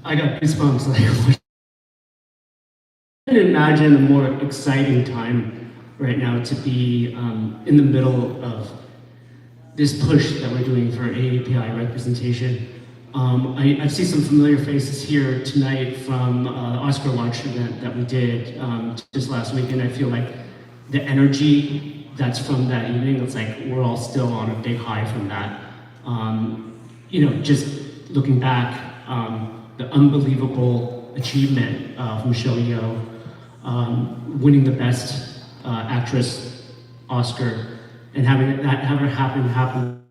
I got goosebumps. Like, I can imagine a more exciting time right now to be in the middle of this push that we're doing for AAPI representation. I see some familiar faces here tonight from the Oscar launch event that we did just last week, and I feel like the energy that's from that evening, it's like we're all still on a big high from that. Just looking back, the unbelievable achievement of Michelle Yeoh winning the Best Actress Oscar and having that ever happen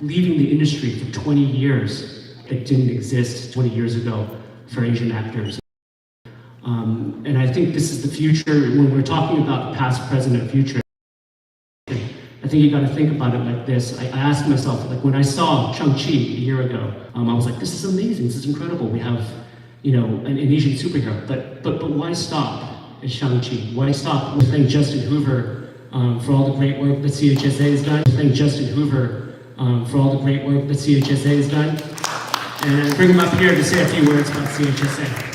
leaving the industry for 20 years that didn't exist 20 years ago for Asian actors. And I think this is the future. When we're talking about the past, present, and future, I think you got to think about it like this. I asked myself, like when I saw Shang-Chi a year ago, I was like, this is amazing, this is incredible. We have, an Asian superhero, but why stop at Shang-Chi? Why stop? We thank Justin Hoover for all the great work that CHSA has done. We thank Justin Hoover for all the great work that CHSA has done. And bring him up here to say a few words about CHSA.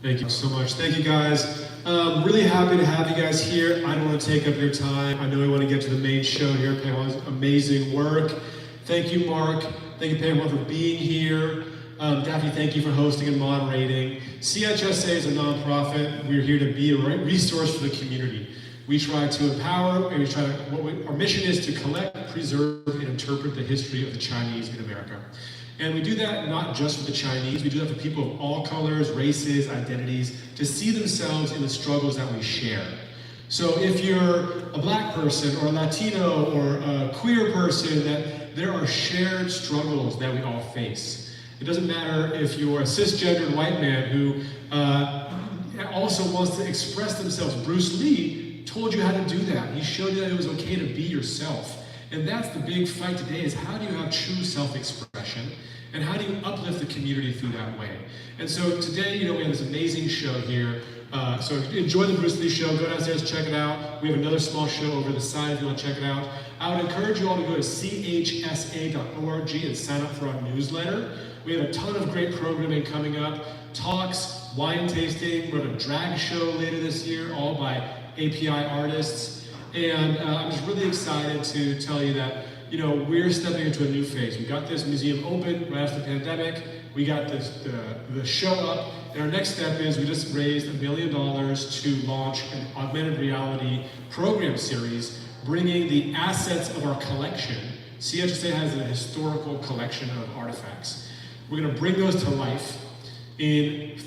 Thank you so much. Thank you guys. Really happy to have you guys here. I don't want to take up your time. I know we want to get to the main show here. Pamela's amazing work. Thank you, Mark. Thank you, Pamela, for being here. Daphne, thank you for hosting and moderating. CHSA is a nonprofit. We're here to be a resource for the community. We try to empower, and our mission is to collect, preserve, and interpret the history of the Chinese in America. And we do that not just for the Chinese, we do that for people of all colors, races, identities, to see themselves in the struggles that we share. So if you're a black person or a Latino or a queer person, that there are shared struggles that we all face. It doesn't matter if you're a cisgendered white man who also wants to express themselves. Bruce Lee told you how to do that. He showed you that it was okay to be yourself. And that's the big fight today, is how do you have true self-expression and how do you uplift the community through that way? And so today, we have this amazing show here. So enjoy the Bruce Lee show, go downstairs, check it out. We have another small show over the side if you want to check it out. I would encourage you all to go to chsa.org and sign up for our newsletter. We have a ton of great programming coming up, talks, wine tasting, we're at a drag show later this year, all by API artists. And I'm just really excited to tell you that, we're stepping into a new phase. We got this museum open right after the pandemic. We got the show up. And our next step is we just raised $1 million to launch an augmented reality program series, bringing the assets of our collection. CHSA has a historical collection of artifacts. We're going to bring those to life in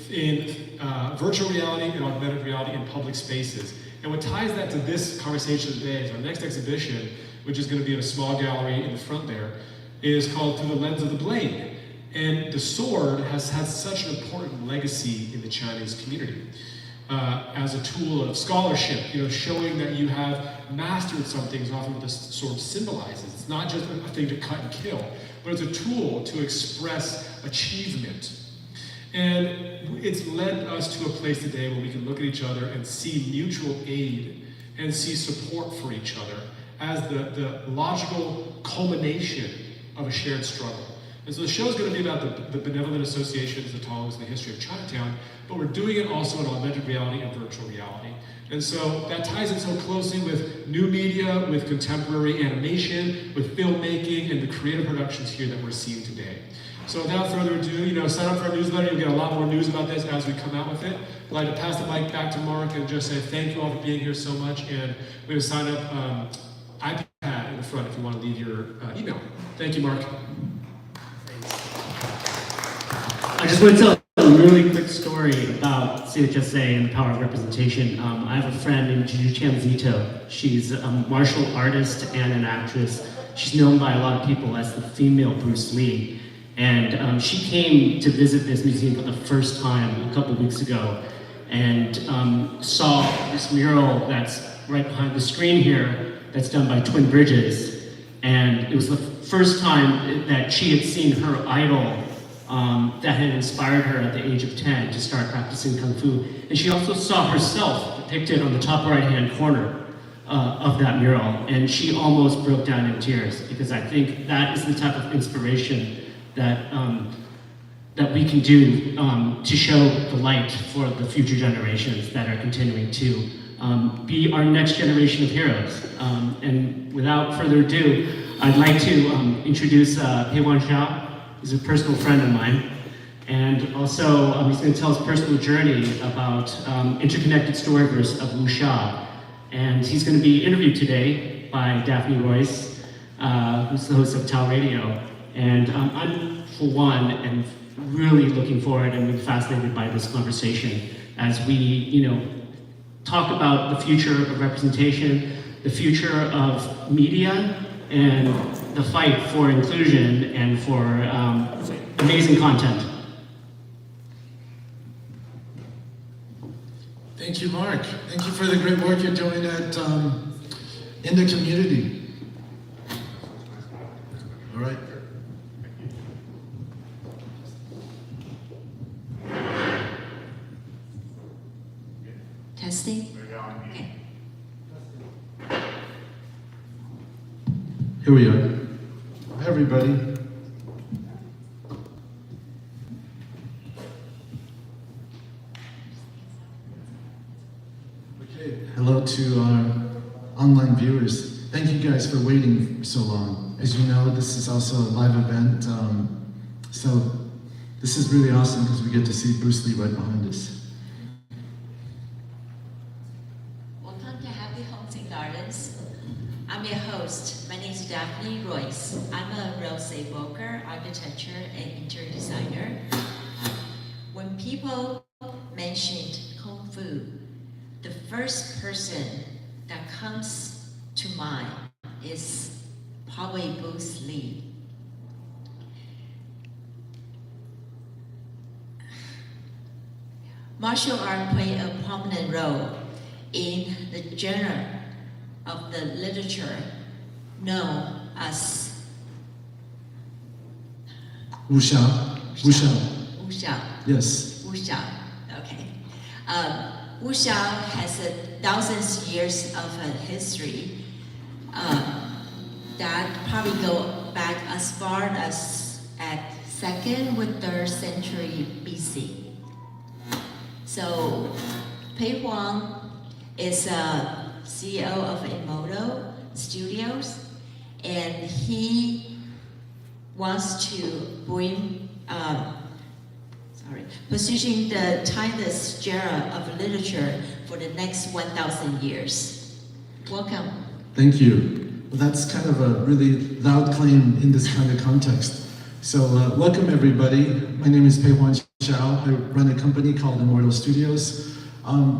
virtual reality and augmented reality in public spaces. And what ties that to this conversation today is our next exhibition, which is going to be in a small gallery in the front there, is called Through the Lens of the Blade. And the sword has had such an important legacy in the Chinese community as a tool of scholarship, showing that you have mastered something is often what the sword symbolizes. It's not just a thing to cut and kill, but it's a tool to express achievement. And it's led us to a place today where we can look at each other and see mutual aid and see support for each other as the logical culmination of a shared struggle. And so the show is going to be about the benevolent associations, the tongs, and the history of Chinatown, but we're doing it also in augmented reality and virtual reality. And so that ties in so closely with new media, with contemporary animation, with filmmaking, and the creative productions here that we're seeing today. So without further ado, sign up for our newsletter. You'll get a lot more news about this as we come out with it. I'd like to pass the mic back to Mark and just say thank you all for being here so much. And we have a sign up iPad in the front if you want to leave your email. Thank you, Mark. I just want to tell a really quick story about CHSA and the power of representation. I have a friend named Juju Zito. She's a martial artist and an actress. She's known by a lot of people as the female Bruce Lee. And she came to visit this museum for the first time a couple weeks ago and saw this mural that's right behind the screen here that's done by Twin Bridges. And it was the first time that she had seen her idol that had inspired her at the age of 10 to start practicing Kung Fu. And she also saw herself depicted on the top right-hand corner of that mural. And she almost broke down in tears because I think that is the type of inspiration that we can do to show the light for the future generations that are continuing to be our next generation of heroes. And without further ado, I'd like to introduce Pei Zhao. He's a personal friend of mine. And also, he's going to tell his personal journey about interconnected storyverse of Wuxia. And he's going to be interviewed today by Daphne Royce, who's the host of Tao Radio. And I'm, for one, am really looking forward and fascinated by this conversation as we, talk about the future of representation, the future of media, and the fight for inclusion and for amazing content. Thank you, Mark. Thank you for the great work you're doing in the community. All right. Testing? Okay. Here we are. Hi, everybody. Okay. Hello to our online viewers. Thank you guys for waiting so long. As you know, this is also a live event. So this is really awesome because we get to see Bruce Lee right behind us. Welcome to Happy Homes and Gardens. I'm your host. My name is Daphne Royce. I'm a real estate broker, architecture, and interior designer. When people mentioned Kung Fu, the first person that comes to mind is probably Bruce Lee. Martial art played a prominent role in the genre of the literature known as Wuxia. Wuxia. Wuxia. Yes. Wuxia. Okay. Wuxia has thousands of years of history that probably go back as far as at 2nd or 3rd century BC. So, Pei Huang is a CEO of Emoto Studios, and he wants to bring, position the timeless genre of literature for the next 1,000 years. Welcome. Thank you. Well, that's kind of a really loud claim in this kind of context. So welcome everybody. My name is Pei Zhao. I run a company called Immortal Studios.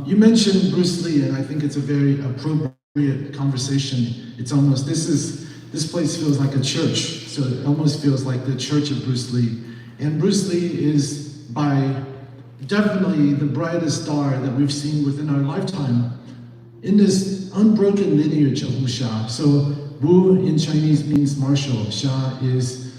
You mentioned Bruce Lee, and I think it's a very appropriate conversation. It's almost, this place feels like a church. So it almost feels like the church of Bruce Lee. And Bruce Lee is by definitely the brightest star that we've seen within our lifetime in this unbroken lineage of Wuxia. So Wu in Chinese means martial. Xia is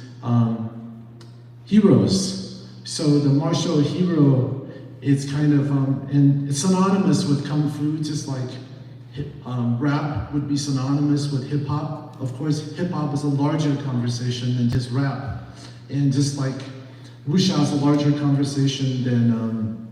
heroes. So the martial hero, it's kind of, and it's synonymous with Kung Fu, just like rap would be synonymous with hip hop. Of course, hip hop is a larger conversation than just rap. And just like Wuxia is a larger conversation than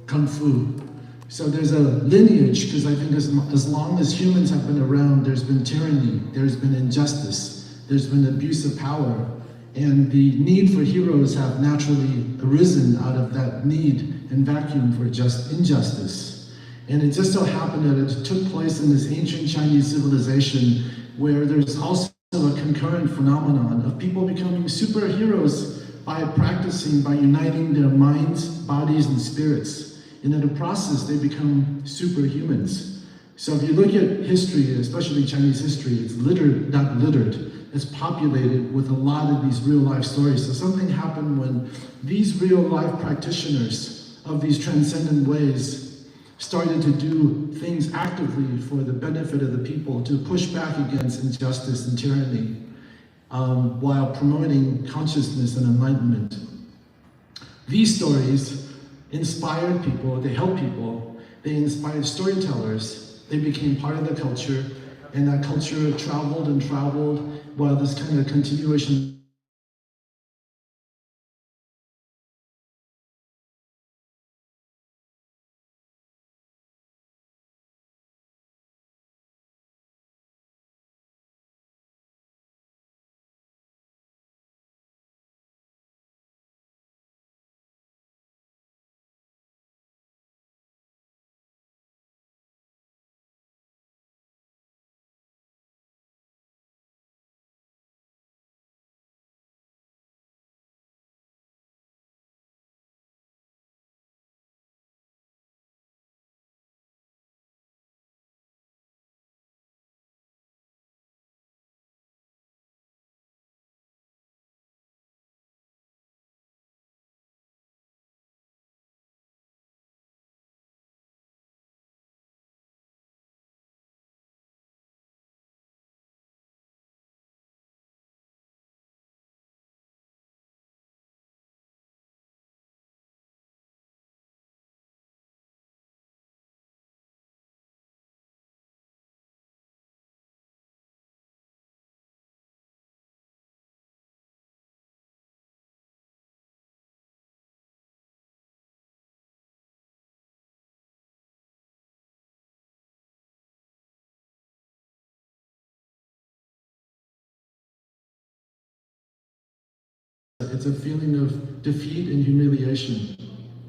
Kung Fu. So there's a lineage, because I think as long as humans have been around, there's been tyranny, there's been injustice, there's been abuse of power, and the need for heroes have naturally arisen out of that need and vacuum for just injustice. And it just so happened that it took place in this ancient Chinese civilization where there's also a concurrent phenomenon of people becoming superheroes by practicing, by uniting their minds, bodies, and spirits. And in the process, they become superhumans. So if you look at history, especially Chinese history, it's littered, not littered, it's populated with a lot of these real life stories. So something happened when these real life practitioners of these transcendent ways started to do things actively for the benefit of the people, to push back against injustice and tyranny, while promoting consciousness and enlightenment. These stories inspired people, they helped people, they inspired storytellers, they became part of the culture, and that culture traveled and traveled while this kind of continuation it's a feeling of defeat and humiliation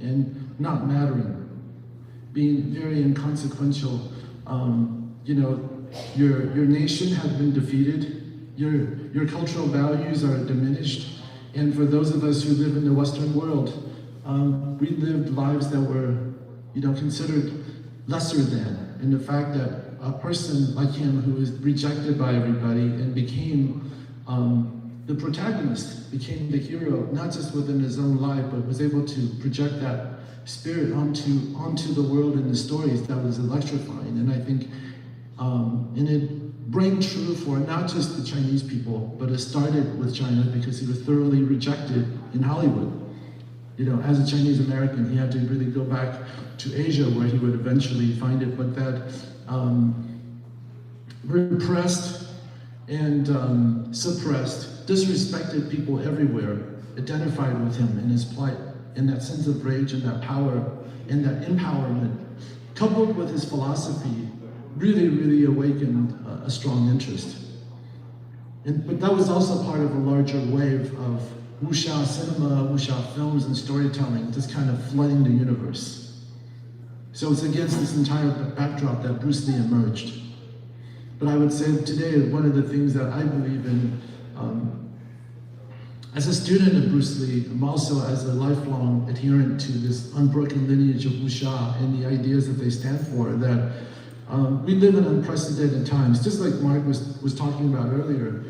and not mattering, being very inconsequential. Your nation has been defeated, your cultural values are diminished, and for those of us who live in the Western world, we lived lives that were, considered lesser than. And the fact that a person like him who was rejected by everybody and became the protagonist, became the hero, not just within his own life, but was able to project that spirit onto the world and the stories, that was electrifying. And I think, and it rang true for not just the Chinese people, but it started with China because he was thoroughly rejected in Hollywood. As a Chinese American, he had to really go back to Asia where he would eventually find it, but that repressed and suppressed, disrespected people everywhere identified with him and his plight, and that sense of rage and that power and that empowerment, coupled with his philosophy, really, really awakened a strong interest. But that was also part of a larger wave of Wuxia cinema, Wuxia films and storytelling, just kind of flooding the universe. So it's against this entire backdrop that Bruce Lee emerged. But I would say today, one of the things that I believe in, as a student of Bruce Lee, I'm also as a lifelong adherent to this unbroken lineage of Wuxia and the ideas that they stand for, that we live in unprecedented times, just like Mark was talking about earlier.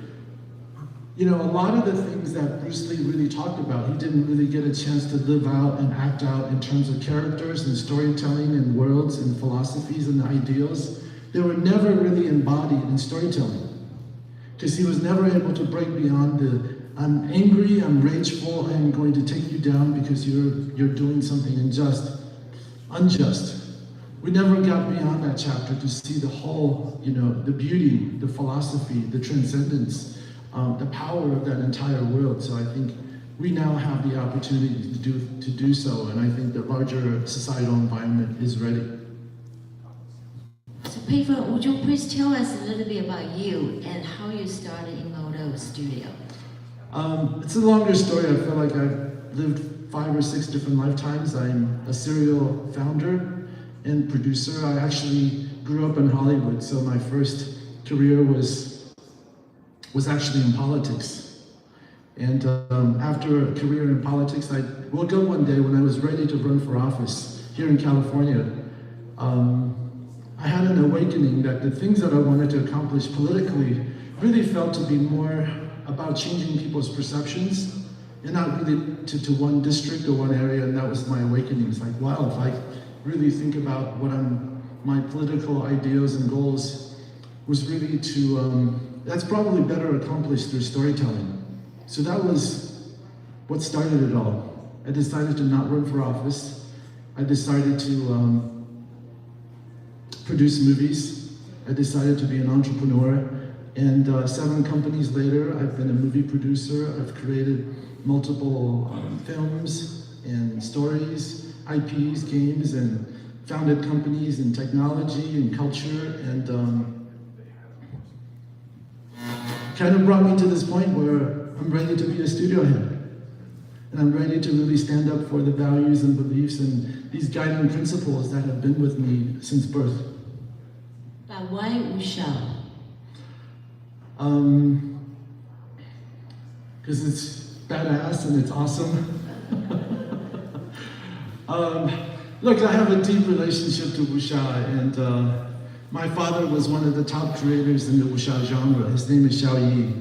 A lot of the things that Bruce Lee really talked about, he didn't really get a chance to live out and act out in terms of characters and storytelling and worlds and philosophies and ideals. They were never really embodied in storytelling, because he was never able to break beyond the I'm angry, I'm rageful, I'm going to take you down because you're doing something unjust. We never got beyond that chapter to see the whole, the beauty, the philosophy, the transcendence, the power of that entire world. So I think we now have the opportunity to do so, and I think the larger societal environment is ready. So Pei-Fen, would you please tell us a little bit about you and how you started Emoto Studio? It's a longer story. I feel like I've lived 5 or 6 different lifetimes. I'm a serial founder and producer. I actually grew up in Hollywood, so my first career was actually in politics. And after a career in politics, I woke up one day when I was ready to run for office here in California. I had an awakening that the things that I wanted to accomplish politically really felt to be more about changing people's perceptions and not really to one district or one area, and that was my awakening. It's like, wow, if I really think about what my political ideals and goals was really to, that's probably better accomplished through storytelling. So that was what started it all. I decided to not run for office. I decided to produce movies. I decided to be an entrepreneur. And 7 companies later, I've been a movie producer. I've created multiple films and stories, IPs, games, and founded companies in technology and culture, and kind of brought me to this point where I'm ready to be a studio head. And I'm ready to really stand up for the values and beliefs and these guiding principles that have been with me since birth. But why Wuxia? Because it's badass and it's awesome. Look, I have a deep relationship to Wuxia, and my father was one of the top creators in the Wuxia genre. His name is Xiao Yi.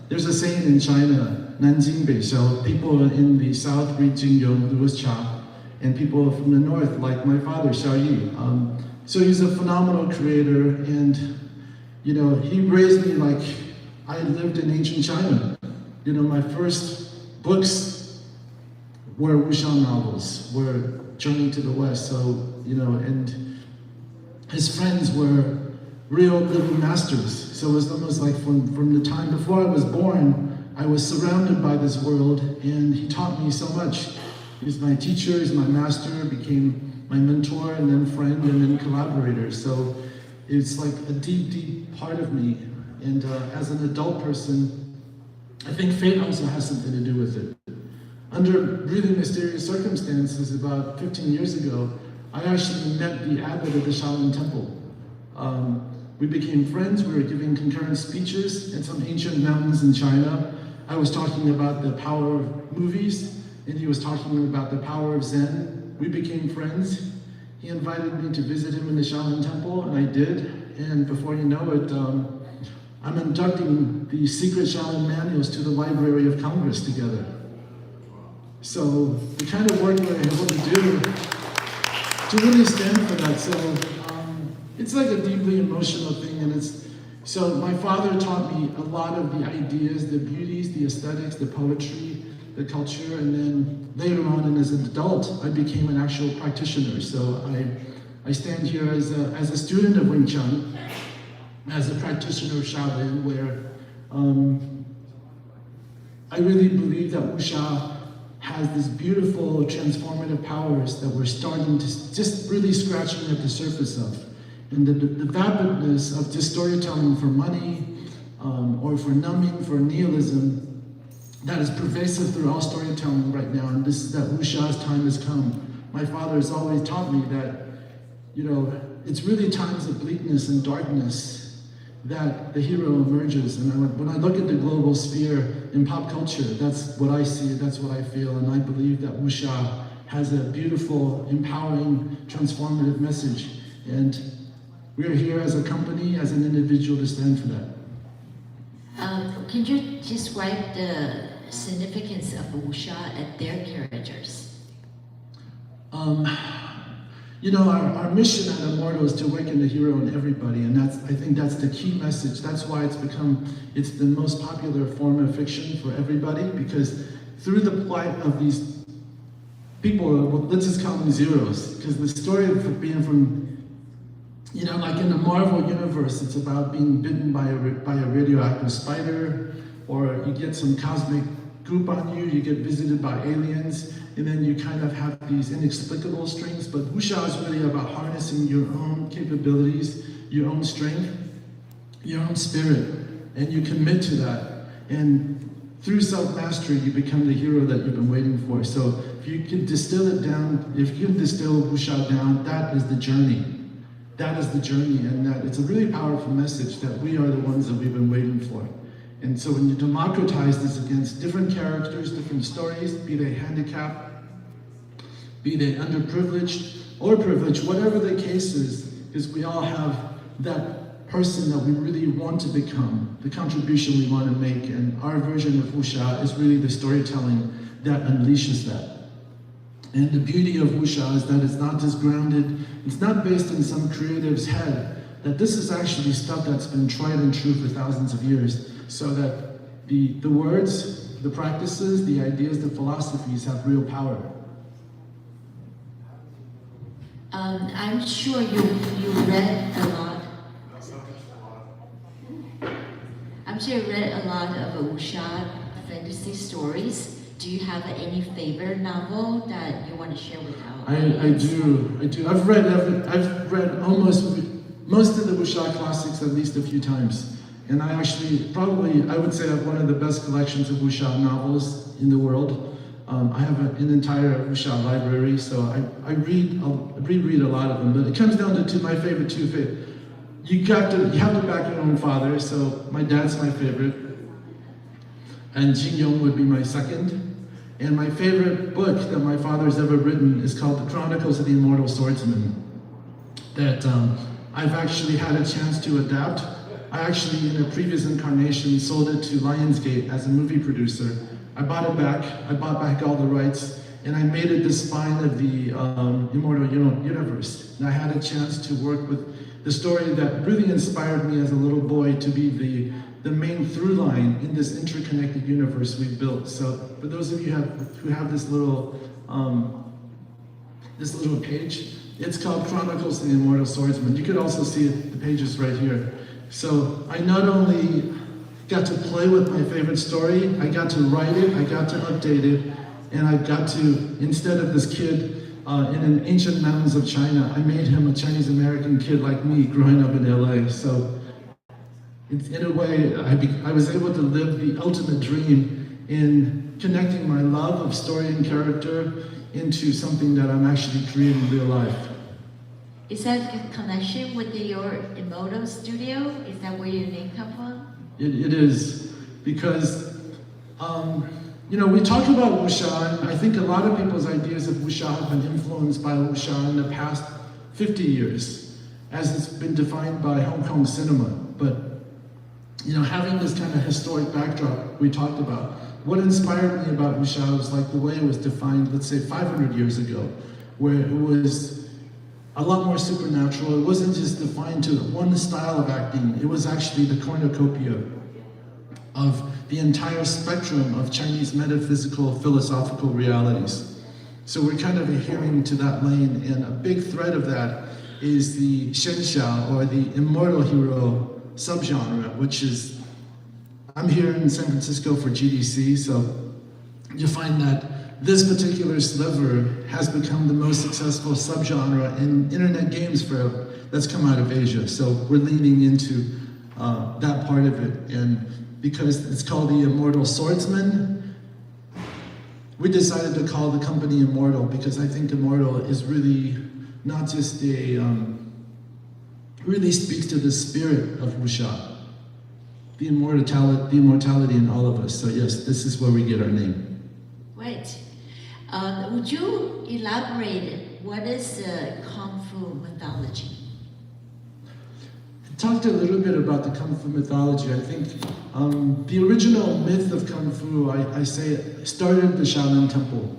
There's a saying in China, Nanjing Bei Xiao, people in the south read Jingyong, Louis Cha, and people from the north, like my father, Xiao Yi. So he's a phenomenal creator, and he raised me like I lived in ancient China. My first books were Wuxian novels, were Journey to the West. So, and his friends were real living masters. So it was almost like from the time before I was born, I was surrounded by this world, and he taught me so much. He's my teacher, he's my master, became my mentor, and then friend, and then collaborator. So it's like a deep, deep part of me. And as an adult person, I think fate also has something to do with it. Under really mysterious circumstances, about 15 years ago, I actually met the abbot of the Shaolin Temple. We became friends, we were giving concurrent speeches in some ancient mountains in China. I was talking about the power of movies, and he was talking about the power of Zen. We became friends. He invited me to visit him in the Shaolin Temple, and I did. And before you know it, I'm inducting the secret Shaolin manuals to the Library of Congress together. So the kind of work we're able to do to really stand for that. So it's like a deeply emotional thing, and so my father taught me a lot of the ideas, the beauties, the aesthetics, the poetry, the culture, and then later on, and as an adult, I became an actual practitioner. So I stand here as a student of Wing Chun, as a practitioner of Shaolin, where I really believe that Wuxia has this beautiful transformative powers that we're starting to just really scratching at the surface of. And the vapidness of just storytelling for money, or for numbing, for nihilism, that is pervasive through all storytelling right now, and this is that Wuxia's time has come. My father has always taught me that, it's really times of bleakness and darkness that the hero emerges. And when I look at the global sphere in pop culture, that's what I see, that's what I feel, and I believe that Wuxia has a beautiful, empowering, transformative message. And we're here as a company, as an individual, to stand for that. Can you describe the significance of Wuxia and their characters? Our mission at Immortal is to awaken the hero in everybody, and I think that's the key message. That's why it's the most popular form of fiction for everybody, because through the plight of these people, well, let's just call them zeros, because the story of being from, like in the Marvel universe, it's about being bitten by a radioactive spider, or you get some cosmic goop on you, you get visited by aliens, and then you kind of have these inexplicable strengths. But Wuxia is really about harnessing your own capabilities, your own strength, your own spirit, and you commit to that. And through self-mastery, you become the hero that you've been waiting for. So if you can distill it down, if you can distill Wuxia down, that is the journey. That is the journey, and that it's a really powerful message that we are the ones that we've been waiting for. And so when you democratize this against different characters, different stories, be they handicapped, be they underprivileged or privileged, whatever the case is, because we all have that person that we really want to become, the contribution we want to make, and our version of Wuxia is really the storytelling that unleashes that. And the beauty of Wuxia is that it's not just grounded, it's not based in some creative's head, that this is actually stuff that's been tried and true for thousands of years, so that the words, the practices, the ideas, the philosophies have real power. I'm sure you read a lot. I'm sure you read a lot of Wuxia fantasy stories. Do you have any favorite novel that you want to share with our audience? I do. I've read most of the Wuxia classics at least a few times. And I actually, I would say I have one of the best collections of Wuxia novels in the world. I have an entire Wuxia library, so I reread a lot of them. But it comes down to my favorite two. You have to back your own father, so my dad's my favorite. And Jin Yong would be my second. And my favorite book that my father's ever written is called The Chronicles of the Immortal Swordsman, that I've actually had a chance to adapt. I actually, in a previous incarnation, sold it to Lionsgate as a movie producer. I bought it back, I bought back all the rights, and I made it the spine of the Immortal Universe. And I had a chance to work with the story that really inspired me as a little boy to be the main through line in this interconnected universe we've built. So for those of you who have this little page, it's called Chronicles of the Immortal Swordsman. You could also see the pages right here. So I not only got to play with my favorite story, I got to write it, I got to update it, and I got to, instead of this kid in an ancient mountains of China, I made him a Chinese American kid like me growing up in LA. So in a way, I was able to live the ultimate dream in connecting my love of story and character into something that I'm actually creating in real life. Is that a connection with your Emoto studio? Is that where your name come from? It is, because, you know, we talk about Wuxia, and I think a lot of people's ideas of Wuxia have been influenced by Wuxia in the past 50 years, as it's been defined by Hong Kong cinema. But, you know, having this kind of historic backdrop we talked about, what inspired me about Wuxia was like the way it was defined, let's say 500 years ago, where it was a lot more supernatural. It wasn't just defined to one style of acting, it was actually the cornucopia of the entire spectrum of Chinese metaphysical, philosophical realities. So we're kind of adhering to that lane, and a big thread of that is the Shenxia, or the immortal hero subgenre, which is, I'm here in San Francisco for GDC, so you find that this particular sliver has become the most successful subgenre in internet games that's come out of Asia. So we're leaning into that part of it, and because it's called the Immortal Swordsman, we decided to call the company Immortal, because I think Immortal is really not just really speaks to the spirit of Wuxia, the immortality in all of us. So yes, this is where we get our name. Right. Would you elaborate what is Kung Fu mythology? I talked a little bit about the Kung Fu mythology. I think the original myth of Kung Fu, I say, started the Shaolin Temple.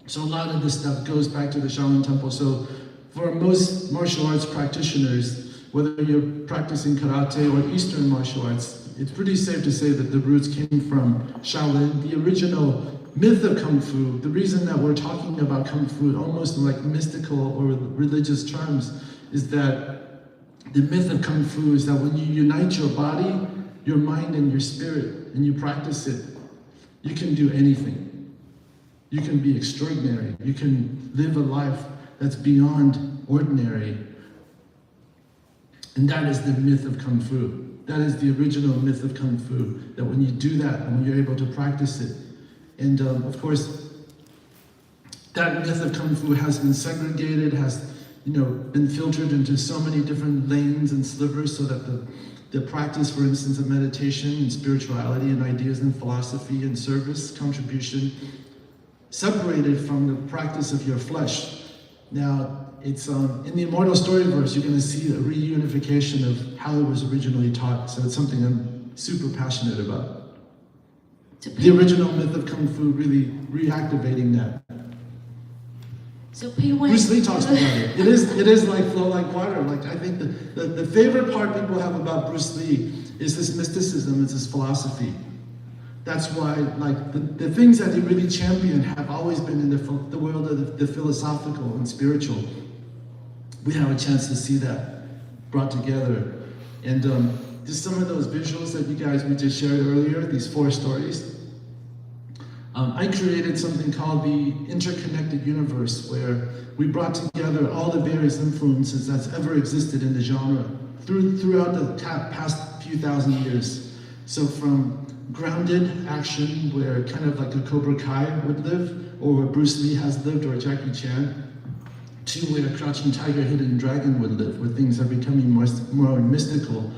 So a lot of this stuff goes back to the Shaolin Temple. So for most martial arts practitioners, whether you're practicing karate or Eastern martial arts, it's pretty safe to say that the roots came from Shaolin. The original myth of Kung Fu, the reason that we're talking about Kung Fu almost in like mystical or religious terms, is that the myth of Kung Fu is that when you unite your body, your mind, and your spirit, and you practice it, you can do anything. You can be extraordinary. You can live a life that's beyond ordinary. And that is the myth of Kung Fu. That is the original myth of Kung Fu, that when you do that, and when you're able to practice it, and of course, that myth of Kung Fu has been segregated, has been filtered into so many different lanes and slivers, so that the practice, for instance, of meditation and spirituality and ideas and philosophy and service, contribution, separated from the practice of your flesh. Now, it's in the Immortal Storyverse, you're going to see a reunification of how it was originally taught. So it's something I'm super passionate about. The original myth of Kung Fu, really reactivating that. So Bruce Lee talks about it. It is like flow like water. Like, I think the favorite part people have about Bruce Lee is this mysticism, it's this philosophy. That's why, like, the things that he really championed have always been in the world of the philosophical and spiritual. We have a chance to see that brought together. And just some of those visuals that we just shared earlier, these 4 stories. I created something called the Interconnected Universe, where we brought together all the various influences that's ever existed in the genre throughout the past few thousand years. So from grounded action, where kind of like a Cobra Kai would live, or where Bruce Lee has lived, or Jackie Chan, to where Crouching Tiger, Hidden Dragon would live, where things are becoming more mystical,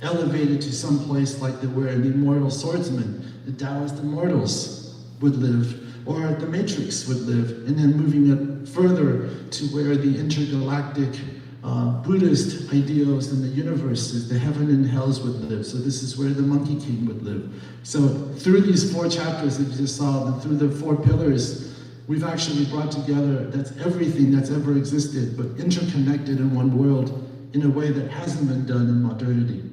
elevated to some place like where the Immortal Swordsman, the Taoist Immortals would live, or the Matrix would live, and then moving it further to where the intergalactic Buddhist ideals in the universes, the heaven and hells would live. So this is where the Monkey King would live. So through these 4 chapters that you just saw, and through the 4 pillars, we've actually brought together that's everything that's ever existed, but interconnected in one world in a way that hasn't been done in modernity.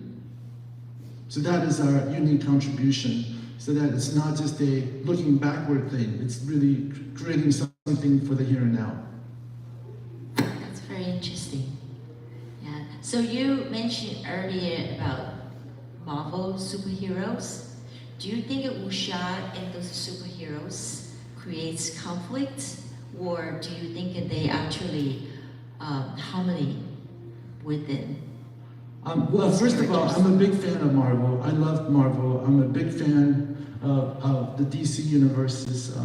So that is our unique contribution, so that it's not just a looking backward thing, it's really creating something for the here and now. That's very interesting. Yeah. So you mentioned earlier about Marvel superheroes. Do you think Wuxia and those superheroes creates conflict, or do you think that they actually harmony within? Well, first of all, I'm a big fan of Marvel. I love Marvel. I'm a big fan of the DC universes.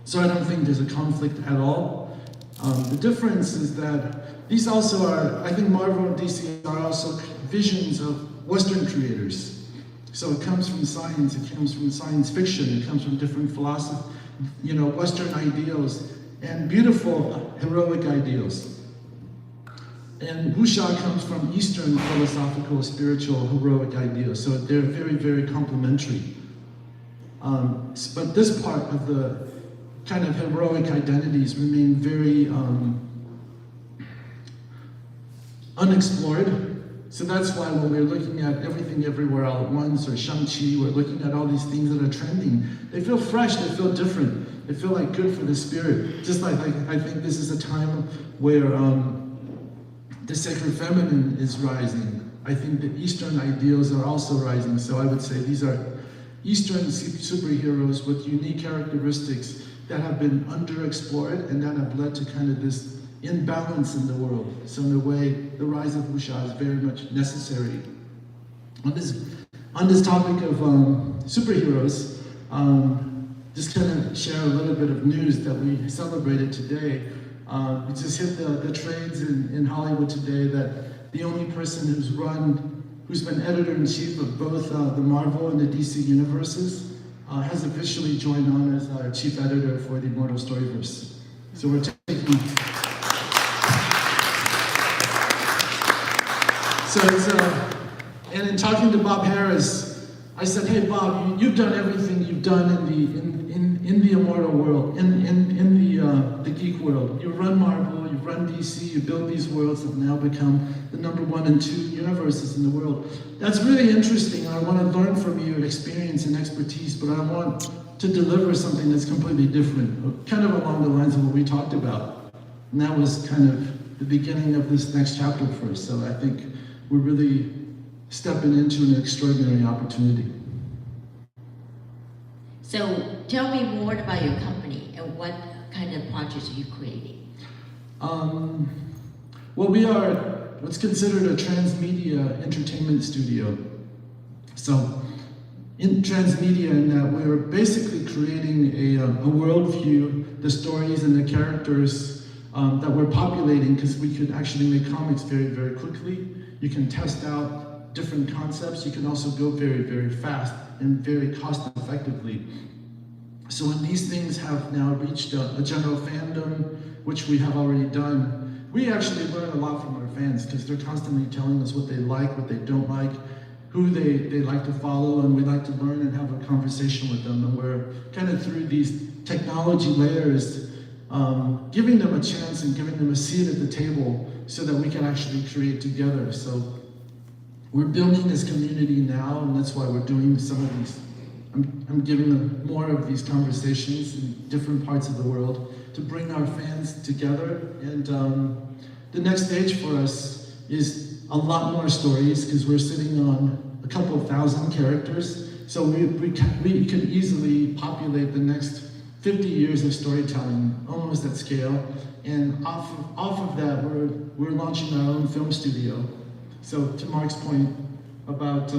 So I don't think there's a conflict at all. The difference is that these also are, I think Marvel and DC are also visions of Western creators. So it comes from science, it comes from science fiction, it comes from different philosophy, Western ideals, and beautiful heroic ideals. And Wuxia comes from Eastern philosophical, spiritual, heroic ideas. So they're very, very complementary. But this part of the kind of heroic identities remain very unexplored. So that's why when we're looking at Everything Everywhere All at Once or Shang-Chi, we're looking at all these things that are trending. They feel fresh, they feel different. They feel like good for the spirit. Just like I think this is a time where the sacred feminine is rising. I think the Eastern ideals are also rising. So I would say these are Eastern superheroes with unique characteristics that have been underexplored and that have led to kind of this imbalance in the world. So in a way, the rise of Wuxia is very much necessary. On this topic of superheroes, just kind of share a little bit of news that we celebrated today. We just hit the trades in Hollywood today that the only person who's been editor-in-chief of both the Marvel and the DC universes has officially joined on as our chief editor for the Immortal Storyverse. So we're taking... And in talking to Bob Harris, I said, hey Bob, you've done everything you've done in the immortal world, in the geek world. You run Marvel, you run DC, you build these worlds that have now become the #1 and 2 universes in the world. That's really interesting. I want to learn from your experience and expertise, but I want to deliver something that's completely different, kind of along the lines of what we talked about. And that was kind of the beginning of this next chapter for us. So I think we're really stepping into an extraordinary opportunity. So tell me more about your company and what kind of projects are you creating? Well, we are what's considered a transmedia entertainment studio. So in transmedia, in that we're basically creating a worldview, the stories and the characters that we're populating, because we could actually make comics very, very quickly. You can test out different concepts. You can also go very, very fast and very cost effectively. So when these things have now reached a general fandom, which we have already done, we actually learn a lot from our fans because they're constantly telling us what they like, what they don't like, who they like to follow, and we like to learn and have a conversation with them. And we're kind of through these technology layers, giving them a chance and giving them a seat at the table so that we can actually create together. So we're building this community now, and that's why we're doing some of these. I'm giving them more of these conversations in different parts of the world to bring our fans together. And the next stage for us is a lot more stories, because we're sitting on a couple of thousand characters. So we can easily populate the next 50 years of storytelling, almost at scale. And off of that, we're launching our own film studio. So to Mark's point about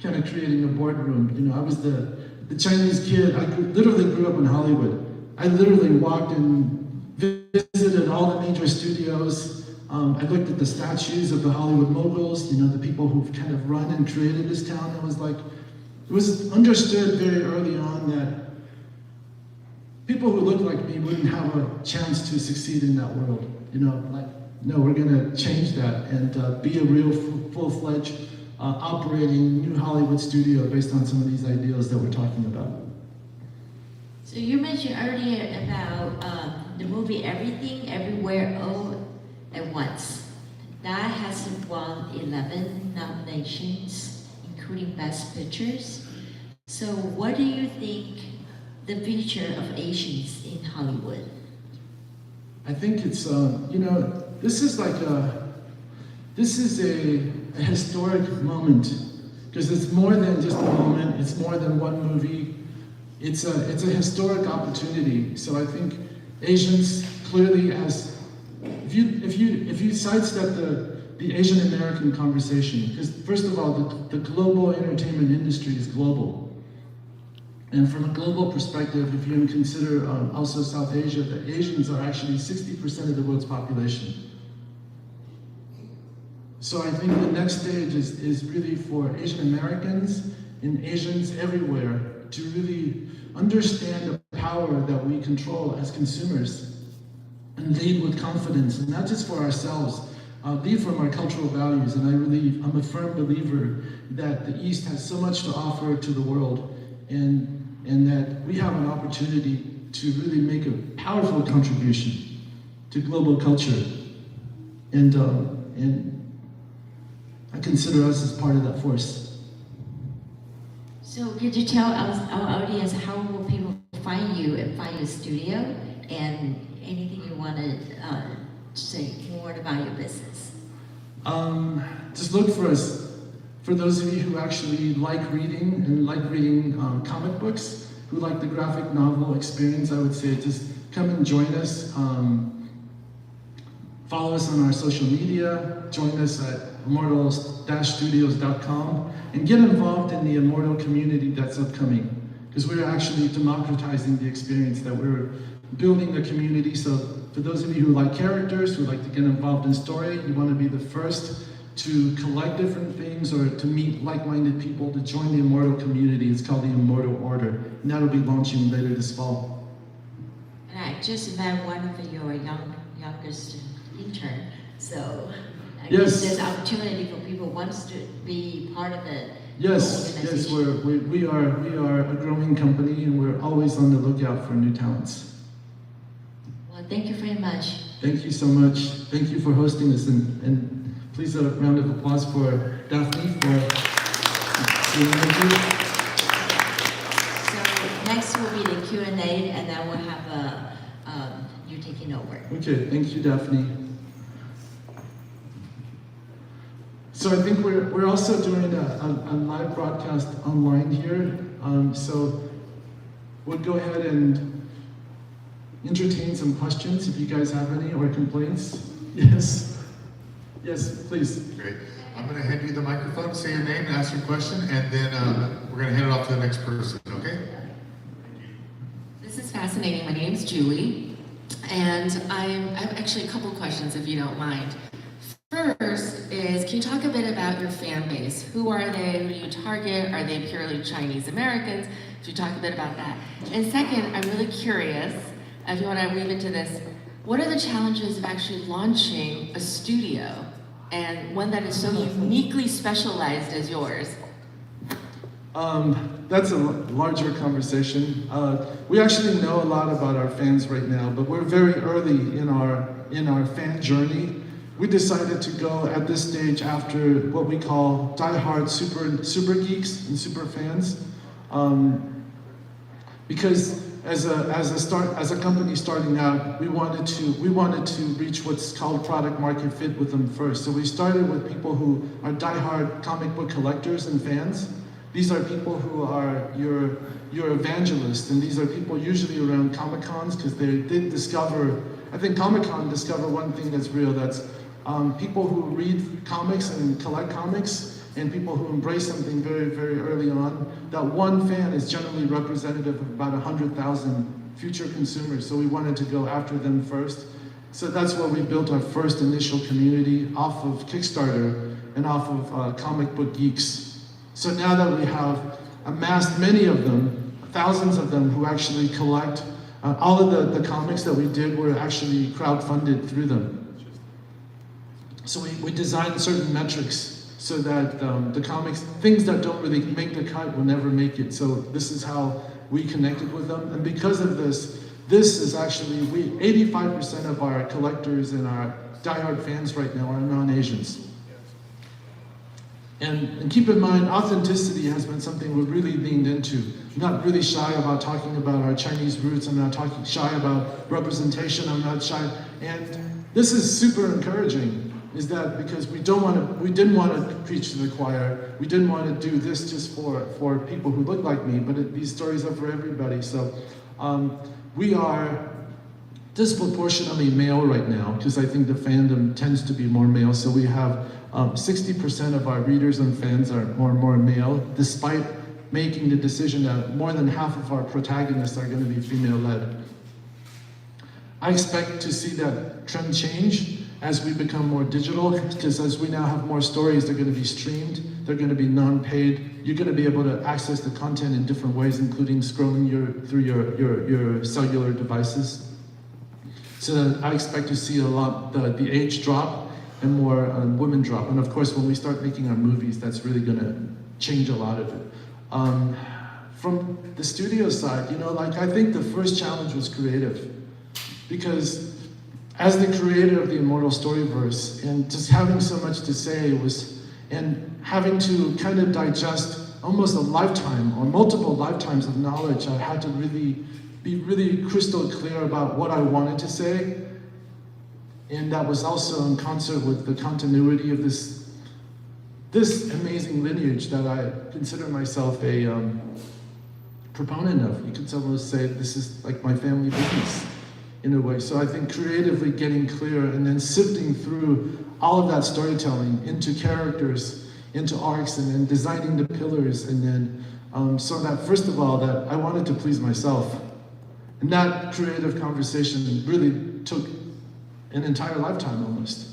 kind of creating a boardroom, I was the Chinese kid. I literally grew up in Hollywood. I literally walked and visited all the major studios. I looked at the statues of the Hollywood moguls, the people who've kind of run and created this town. It was understood very early on that people who looked like me wouldn't have a chance to succeed in that world. No, we're gonna change that and be a real full-fledged operating new Hollywood studio based on some of these ideals that we're talking about. So you mentioned earlier about the movie Everything, Everywhere, All at Once. That has won 11 nominations, including Best Pictures. So what do you think the future of Asians in Hollywood? I think it's, this is a historic moment, because it's more than just a moment, it's more than one movie. It's a historic opportunity. So I think Asians clearly, if you sidestep the Asian American conversation. Because first of all, the global entertainment industry is global. And from a global perspective, if you consider also South Asia, the Asians are actually 60% of the world's population. So I think the next stage is really for Asian Americans and Asians everywhere to really understand the power that we control as consumers and lead with confidence, and not just for ourselves, lead from our cultural values. And I'm a firm believer that the East has so much to offer to the world, and that we have an opportunity to really make a powerful contribution to global culture. And I consider us as part of that force. So could you tell our audience how will people find you and find your studio, and anything you want to say more about your business? Just look for us. For those of you who actually like reading and like reading comic books, who like the graphic novel experience, I would say just come and join us. Follow us on our social media, join us at immortal-studios.com, and get involved in the Immortal community that's upcoming, because we're actually democratizing the experience, that we're building the community. So for those of you who like characters, who like to get involved in story, you want to be the first to collect different things or to meet like-minded people, to join the Immortal community. It's called the Immortal Order, and that'll be launching later this fall. And I just met one of your youngest intern, so I guess there's opportunity for people who wants to be part of it. Yes, we are a growing company, and we're always on the lookout for new talents. Well, thank you very much. Thank you so much. Thank you for hosting us, and please a round of applause for Daphne for being with you. So next will be the Q&A, and then we'll have you taking over. Okay, thank you, Daphne. So I think we're also doing a live broadcast online here. So we'll go ahead and entertain some questions if you guys have any, or complaints. Yes. Yes, please. Great. I'm going to hand you the microphone, say your name, and ask your question, and then we're going to hand it off to the next person, okay? This is fascinating. My name's Julie, and I have actually a couple questions, if you don't mind. First is, can you talk a bit about your fan base? Who are they? Who do you target? Are they purely Chinese Americans? Could you talk a bit about that? And second, I'm really curious, if you want to weave into this, what are the challenges of actually launching a studio, and one that is so uniquely specialized as yours? That's a larger conversation. We actually know a lot about our fans right now, but we're very early in our fan journey. We decided to go at this stage after what we call diehard super geeks and super fans, because as a company starting out, we wanted to reach what's called product market fit with them first. So we started with people who are diehard comic book collectors and fans. These are people who are your evangelists, and these are people usually around Comic-Cons, because they did discover, I think Comic-Con discovered one thing that's real, that's people who read comics and collect comics, and people who embrace something very, very early on. That one fan is generally representative of about 100,000 future consumers, so we wanted to go after them first. So that's where we built our first initial community, off of Kickstarter and off of comic book geeks. So now that we have amassed many of them, thousands of them who actually collect, all of the comics that we did were actually crowdfunded through them. So we designed certain metrics so that the comics, things that don't really make the cut will never make it. So this is how we connected with them. And because of this is actually, 85% of our collectors and our diehard fans right now are non-Asians. And keep in mind, authenticity has been something we've really leaned into. I'm not really shy about talking about our Chinese roots. I'm not shy about representation. I'm not shy. And this is super encouraging, is that because we didn't want to preach to the choir. We didn't want to do this just for people who look like me, but these stories are for everybody. So we are disproportionately male right now, because I think the fandom tends to be more male. So we have 60% of our readers and fans are more male, despite making the decision that more than half of our protagonists are going to be female-led. I expect to see that trend change as we become more digital, because as we now have more stories, they're going to be streamed, they're going to be non-paid. You're going to be able to access the content in different ways, including scrolling through your cellular devices. So I expect to see a lot the age drop and more women drop. And of course, when we start making our movies, that's really going to change a lot of it. From the studio side, you know, like I think the first challenge was creative, because as the creator of the Immortal Storyverse and just having so much to say and having to kind of digest almost a lifetime or multiple lifetimes of knowledge, I had to be really crystal clear about what I wanted to say. And that was also in concert with the continuity of this amazing lineage that I consider myself a proponent of. You could almost say this is like my family business in a way. So I think creatively getting clear and then sifting through all of that storytelling into characters, into arcs, and then designing the pillars, and then so that first of all, that I wanted to please myself. And that creative conversation really took an entire lifetime almost.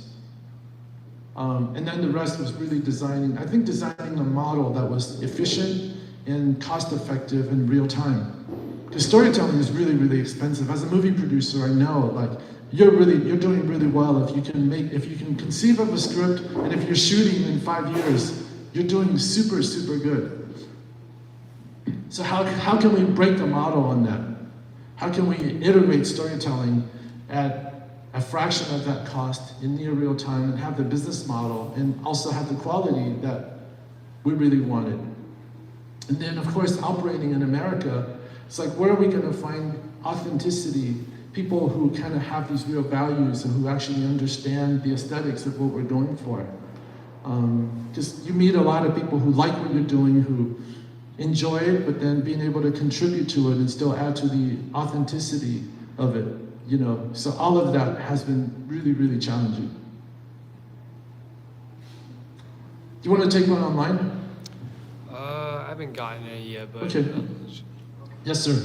And then the rest was really designing a model that was efficient and cost-effective in real time. Because storytelling is really, really expensive. As a movie producer, I know, like, you're doing really well if you can conceive of a script, and if you're shooting in 5 years, you're doing super, super good. So how can we break the model on that? How can we iterate storytelling at a fraction of that cost in near real time and have the business model and also have the quality that we really wanted? And then, of course, operating in America, it's like, where are we going to find authenticity? People who kind of have these real values and who actually understand the aesthetics of what we're going for. Because you meet a lot of people who like what you're doing, who enjoy it, but then being able to contribute to it and still add to the authenticity of it, you know. So all of that has been really, really challenging. Do you want to take one online? I haven't gotten it yet, but Okay. Yes, sir.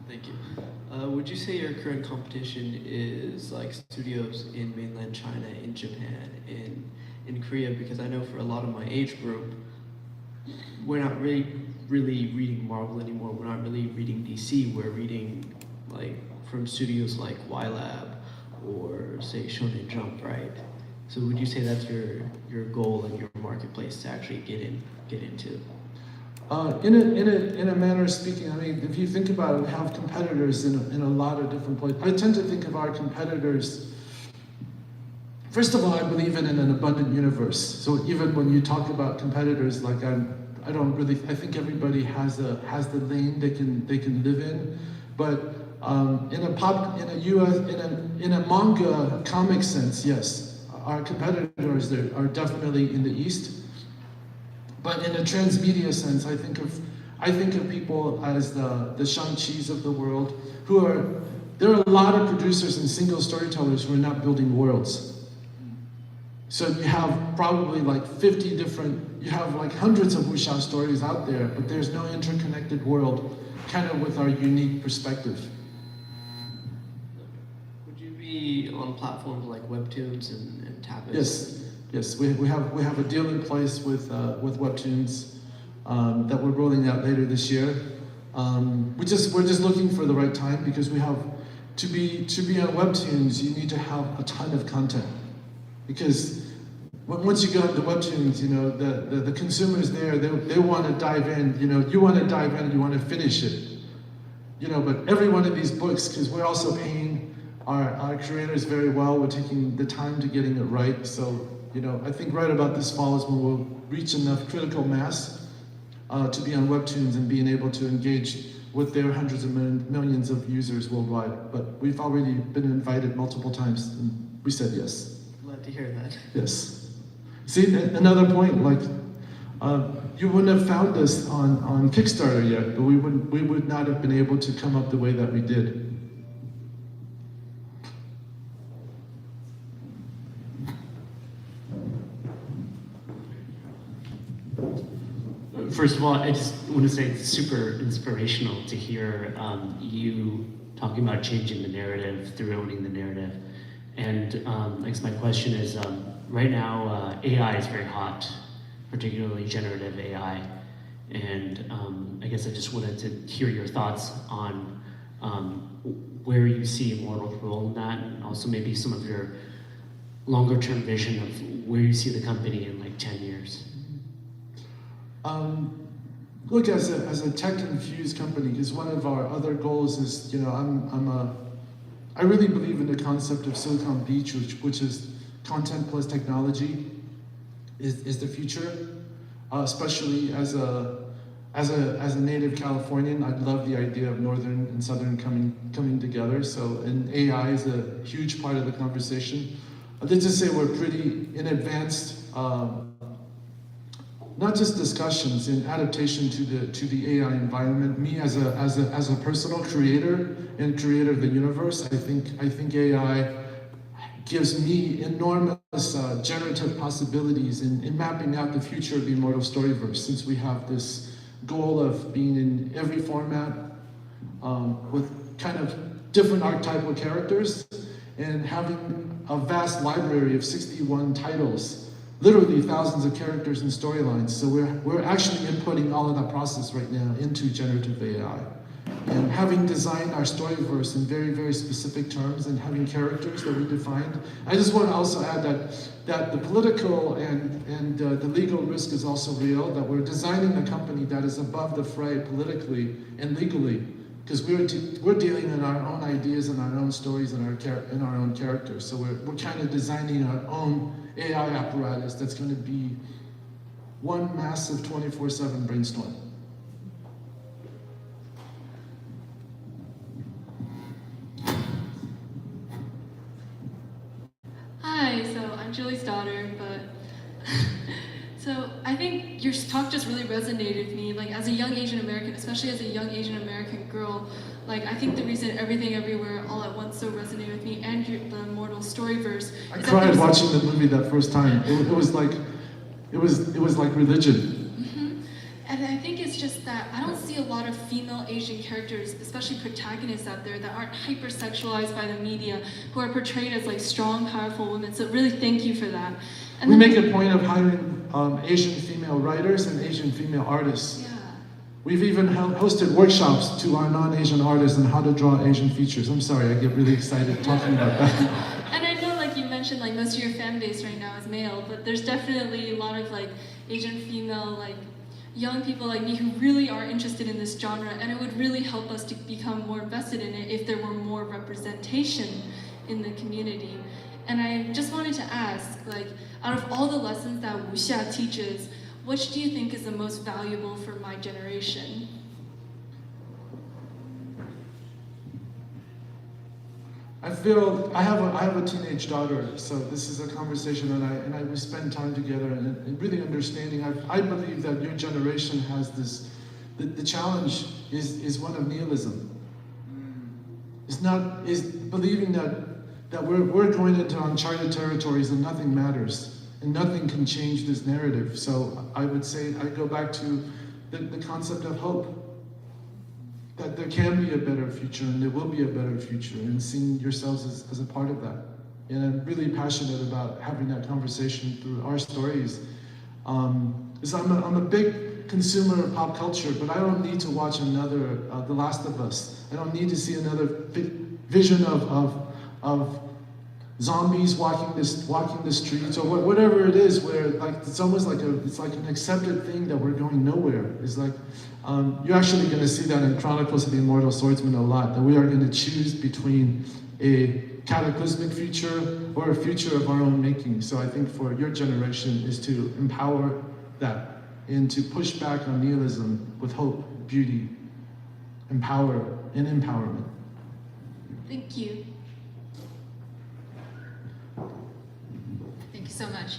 Thank you. Would you say your current competition is like studios in mainland China, in Japan, in Korea? Because I know for a lot of my age group, we're not really reading Marvel anymore. We're not really reading DC. We're reading like from studios like YLab or say Shonen Jump, right? So would you say that's your goal and your marketplace to actually get into? In a manner of speaking, I mean, if you think about it, we have competitors in a lot of different places. I tend to think of our competitors, first of all, I believe in an abundant universe. So even when you talk about competitors, like I think everybody has the lane they can live in. But in a manga comic sense, yes, our competitors are definitely in the East. But in a transmedia sense, I think of people as the Shang-Chis of the world, there are a lot of producers and single storytellers who are not building worlds. So you have probably like 50 you have like hundreds of Wuxia stories out there, but there's no interconnected world, kind of with our unique perspective. Would you be on platforms like Webtoons and Tapas? Yes, we have a deal in place with Webtoons that we're rolling out later this year. We're just looking for the right time, because we have to be on Webtoons, you need to have a ton of content, because once you go into Webtoons, you know, the consumers there, they want to dive in. You know, you want to dive in and you want to finish it. You know, but every one of these books, because we're also paying our creators very well, we're taking the time to getting it right. So, you know, I think right about this fall is when we'll reach enough critical mass to be on Webtoons and being able to engage with their hundreds of millions of users worldwide. But we've already been invited multiple times, and we said yes. Glad to hear that. Yes. See, another point, like, You wouldn't have found us on Kickstarter yet, but we would not have been able to come up the way that we did. First of all, I just want to say it's super inspirational to hear you talking about changing the narrative through owning the narrative. And I guess my question is, right now AI is very hot, particularly generative AI. And I guess I just wanted to hear your thoughts on where you see Immortal's role in that, and also maybe some of your longer term vision of where you see the company in like 10 years. Look, as a tech-infused company, because one of our other goals is, I really believe in the concept of Silicon Beach, which is content plus technology is the future. Especially as a native Californian, I love the idea of Northern and Southern coming together. So, and AI is a huge part of the conversation. Let's just say we're pretty in advanced. Not just discussions in adaptation to the AI environment. Me as a personal creator and creator of the universe, I think AI gives me enormous generative possibilities in mapping out the future of the Immortal Storyverse. Since we have this goal of being in every format with kind of different archetypal characters and having a vast library of 61 titles. Literally thousands of characters and storylines. So we're actually inputting all of that process right now into generative AI. And having designed our storyverse in very, very specific terms and having characters that we defined, I just want to also add that the political and the legal risk is also real, that we're designing a company that is above the fray politically and legally, because we're dealing in our own ideas and our own stories and our own characters. So we're kind of designing our own AI apparatus that's going to be one massive 24/7 brainstorm. Hi, so I'm Julie's daughter, but so I think your talk just really resonated with me. Like as a young Asian American, especially as a young Asian American girl, like I think the reason Everything Everywhere All at Once so resonated with me and the Immortal Storyverse. I cried watching the movie that first time. It was like religion. And I think it's just that I don't see a lot of female Asian characters, especially protagonists out there, that aren't hypersexualized by the media, who are portrayed as like strong, powerful women. So really thank you for that. And We then, make a point of hiring Asian female writers and Asian female artists. yeah. We've even hosted workshops to our non-Asian artists on how to draw Asian features. I'm sorry, I get really excited talking about that. And I know like you mentioned like most of your fan base right now is male, but there's definitely a lot of like Asian female like young people like me who really are interested in this genre, and it would really help us to become more invested in it if there were more representation in the community. And I just wanted to ask, like, out of all the lessons that Wuxia teaches, which do you think is the most valuable for my generation? I feel I have a teenage daughter, so this is a conversation, and we spend time together and really understanding. I believe that your generation has this. The challenge is one of nihilism. Is believing that we're going into uncharted territories and nothing matters and nothing can change this narrative. So I would say I go back to the concept of hope. That there can be a better future and there will be a better future, and seeing yourselves as a part of that. And I'm really passionate about having that conversation through our stories. Because I'm a big consumer of pop culture, but I don't need to watch another The Last of Us. I don't need to see another vision of zombies walking the streets or whatever it is, where like it's almost like it's like an accepted thing that we're going nowhere. It's like you're actually going to see that in Chronicles of the Immortal Swordsman a lot, that we are going to choose between a cataclysmic future or a future of our own making. So I think for your generation is to empower that and to push back on nihilism with hope, beauty, and empowerment. Thank you. Thank you so so much.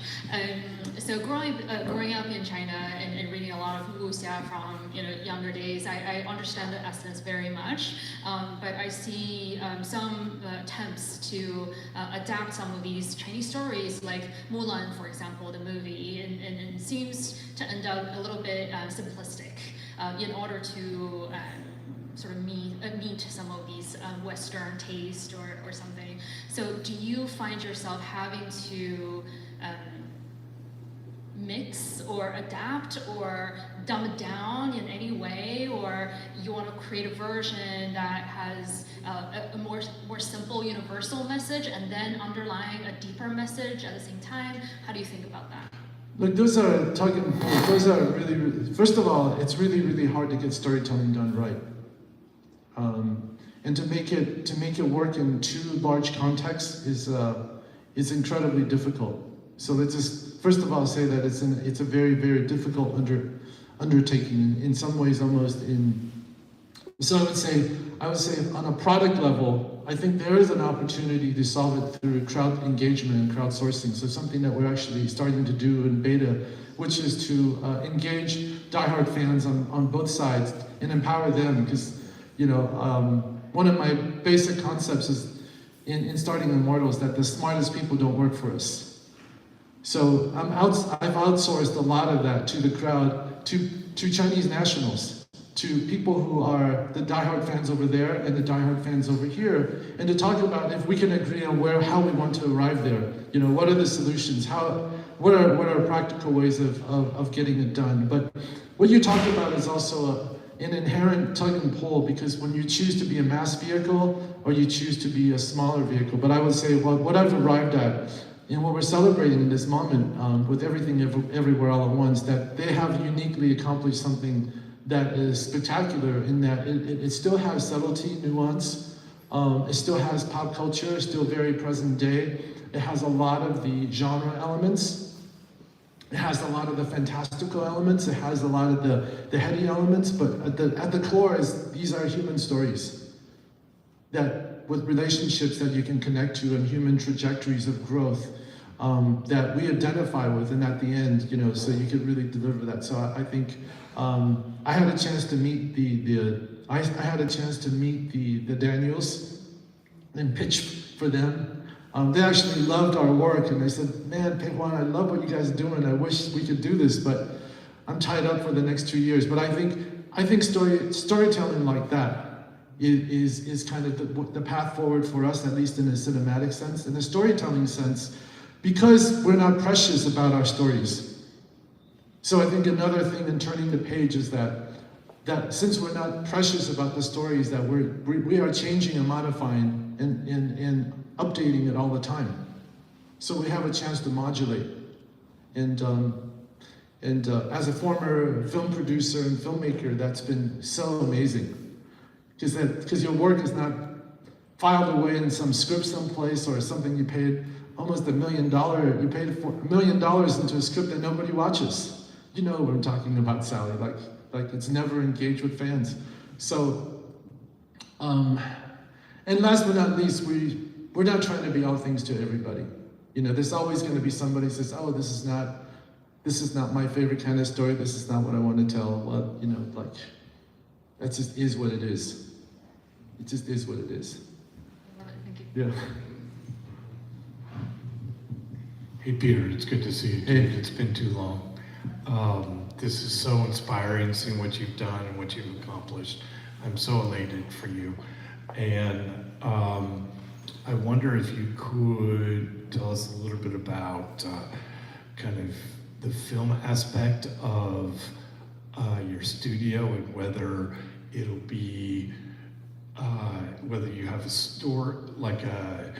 So growing up in China and reading a lot of Wuxia from younger days, I understand the essence very much. But I see some attempts to adapt some of these Chinese stories, like Mulan, for example, the movie, and it seems to end up a little bit simplistic in order to sort of meet some of these Western taste or something. So do you find yourself having to mix or adapt or dumb it down in any way, or you want to create a version that has a more simple universal message and then underlying a deeper message at the same time? How do you think about that? Look, those are really, first of all, it's really, really hard to get storytelling done right. And to make it work in two large contexts is incredibly difficult. So let's just first of all say that it's a very, very difficult undertaking, in some ways almost in. So I would say on a product level, I think there is an opportunity to solve it through crowd engagement and crowdsourcing. So something that we're actually starting to do in beta, which is to engage diehard fans on both sides and empower them, because one of my basic concepts is in starting Immortals that the smartest people don't work for us. So I've outsourced a lot of that to the crowd, to Chinese nationals, to people who are the diehard fans over there and the diehard fans over here, and to talk about if we can agree on how we want to arrive there. What are the solutions? What are practical ways of getting it done? But what you talk about is also an inherent tug and pull, because when you choose to be a mass vehicle or you choose to be a smaller vehicle. But I would say what I've arrived at, and what we're celebrating in this moment with Everything Everywhere All at Once, that they have uniquely accomplished something that is spectacular in that it still has subtlety, nuance, it still has pop culture, still very present day, it has a lot of the genre elements, it has a lot of the fantastical elements, it has a lot of the heady elements, but at the core these are human stories that with relationships that you can connect to and human trajectories of growth that we identify with, and at the end, so you can really deliver that. So I think I had a chance to meet the Daniels and pitch for them. They actually loved our work, and they said, "Man, Pei-Hwan, I love what you guys are doing. I wish we could do this, but I'm tied up for the next 2 years." But I think storytelling like that is kind of the path forward for us, at least in a cinematic sense. In the storytelling sense, because we're not precious about our stories. So I think another thing in turning the page is that since we're not precious about the stories, that we are changing and modifying and updating it all the time. So we have a chance to modulate. And as a former film producer and filmmaker, that's been so amazing. Because your work is not filed away in some script someplace or something you paid almost $1 million. You paid $1 million into a script that nobody watches. You know what I'm talking about, Sally. Like it's never engaged with fans. So, and last but not least, we're not trying to be all things to everybody. There's always going to be somebody who says, "Oh, this is not my favorite kind of story. This is not what I want to tell." Well, that just is what it is. It just is what it is. I love it. Thank you. Yeah. Hey Peter, it's good to see you, dude. It's been too long. This is so inspiring, seeing what you've done and what you've accomplished. I'm so elated for you. And I wonder if you could tell us a little bit about kind of the film aspect of your studio, and whether it'll be, whether you have a store, like a